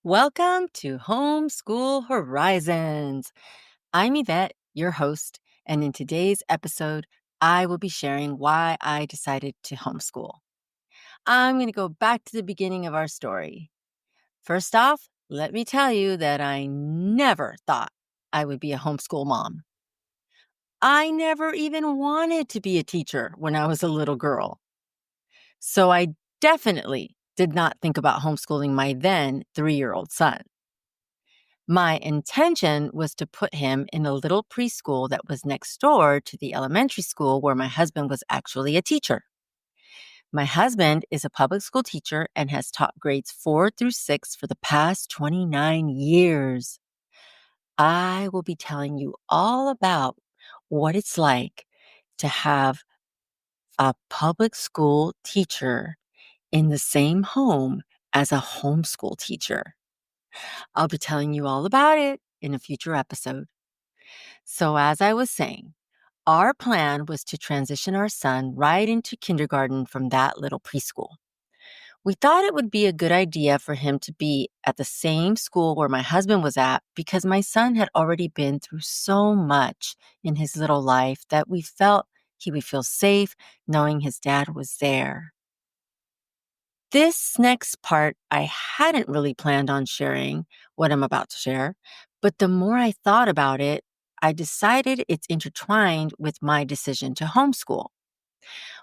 Welcome to Homeschool Horizons. I'm Yvette, your host, and in today's episode, I will be sharing why I decided to homeschool. I'm going to go back to the beginning of our story. First off, let me tell you that I never thought I would be a homeschool mom. I never even wanted to be a teacher when I was a little girl. So I definitely did not think about homeschooling my then 3-year-old son. My intention was to put him in a little preschool that was next door to the elementary school where my husband was actually a teacher. My husband is a public school teacher and has taught grades 4 through 6 for the past 29 years. I will be telling you all about what it's like to have a public school teacher in the same home as a homeschool teacher. I'll be telling you all about it in a future episode. So, as I was saying, our plan was to transition our son right into kindergarten from that little preschool. We thought it would be a good idea for him to be at the same school where my husband was at because my son had already been through so much in his little life that we felt he would feel safe knowing his dad was there. This next part, I hadn't really planned on sharing what I'm about to share, but the more I thought about it, I decided it's intertwined with my decision to homeschool.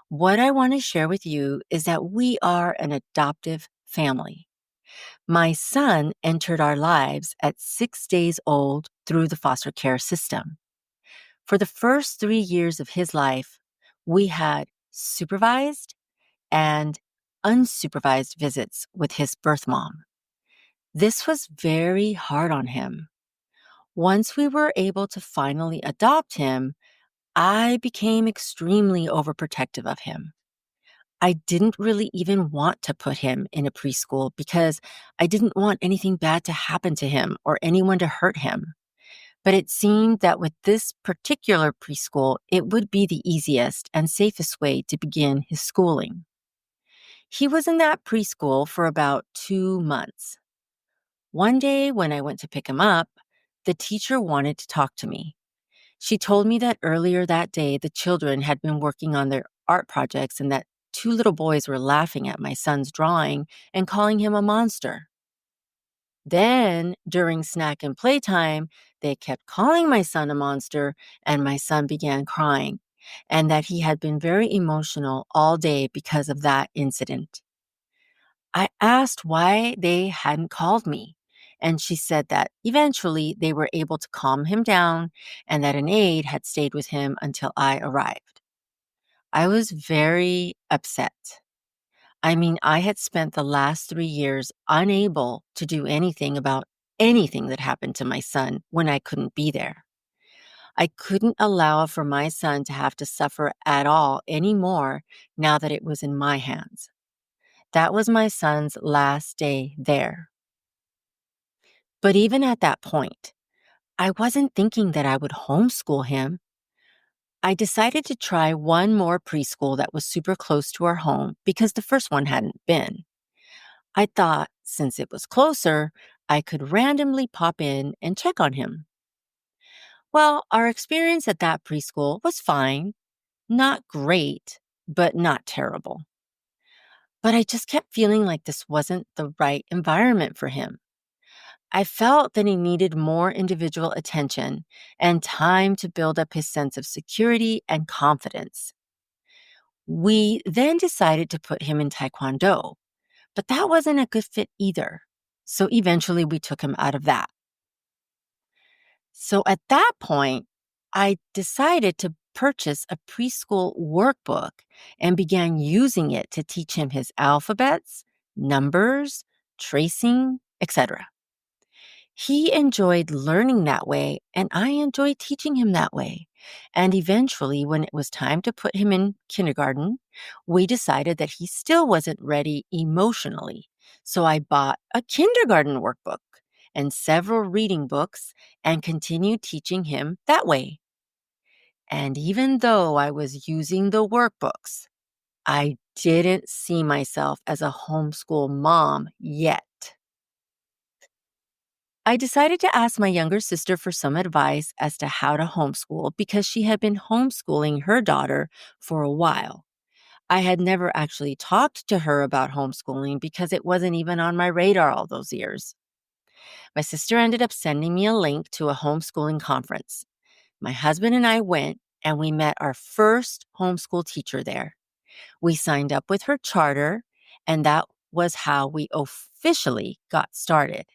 What I want to share with you is that we are an adoptive family. My son entered our lives at 6 days old through the foster care system. For the first 3 years of his life, we had supervised and unsupervised visits with his birth mom. This was very hard on him. Once we were able to finally adopt him, I became extremely overprotective of him. I didn't really even want to put him in a preschool because I didn't want anything bad to happen to him or anyone to hurt him. But it seemed that with this particular preschool, it would be the easiest and safest way to begin his schooling. He was in that preschool for about 2 months. One day when I went to pick him up, the teacher wanted to talk to me. She told me that earlier that day, the children had been working on their art projects and that two little boys were laughing at my son's drawing and calling him a monster. Then, during snack and playtime, they kept calling my son a monster, and my son began crying, and that he had been very emotional all day because of that incident. I asked why they hadn't called me, and she said that eventually they were able to calm him down and that an aide had stayed with him until I arrived. I was very upset. I mean, I had spent the last 3 years unable to do anything about anything that happened to my son when I couldn't be there. I couldn't allow for my son to have to suffer at all anymore now that it was in my hands. That was my son's last day there. But even at that point, I wasn't thinking that I would homeschool him. I decided to try one more preschool that was super close to our home because the first one hadn't been. I thought since it was closer, I could randomly pop in and check on him. Well, our experience at that preschool was fine, not great, but not terrible. But I just kept feeling like this wasn't the right environment for him. I felt that he needed more individual attention and time to build up his sense of security and confidence. We then decided to put him in Taekwondo, but that wasn't a good fit either. So eventually we took him out of that. So at that point, I decided to purchase a preschool workbook and began using it to teach him his alphabets, numbers, tracing, etc. He enjoyed learning that way, and I enjoyed teaching him that way. And eventually, when it was time to put him in kindergarten, we decided that he still wasn't ready emotionally. So I bought a kindergarten workbook and several reading books and continued teaching him that way. And even though I was using the workbooks, I didn't see myself as a homeschool mom yet. I decided to ask my younger sister for some advice as to how to homeschool because she had been homeschooling her daughter for a while. I had never actually talked to her about homeschooling because it wasn't even on my radar all those years. My sister ended up sending me a link to a homeschooling conference. My husband and I went, and we met our first homeschool teacher there. We signed up with her charter, and that was how we officially got started.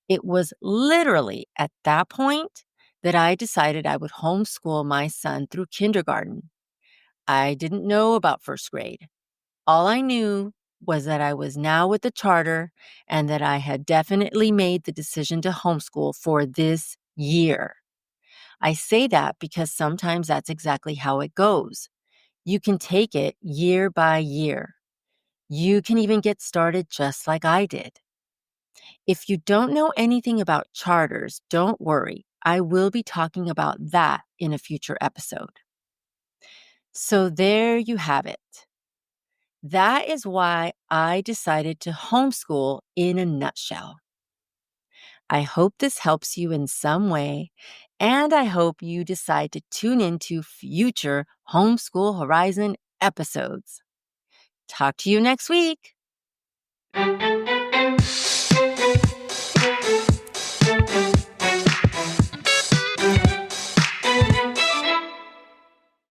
It was literally at that point that I decided I would homeschool my son through kindergarten. I didn't know about first grade. All I knew was that I was now with the charter and that I had definitely made the decision to homeschool for this year. I say that because sometimes that's exactly how it goes. You can take it year by year. You can even get started just like I did. If you don't know anything about charters, don't worry. I will be talking about that in a future episode. So there you have it. That is why I decided to homeschool in a nutshell. I hope this helps you in some way, and I hope you decide to tune into future Homeschool Horizon episodes. Talk to you next week.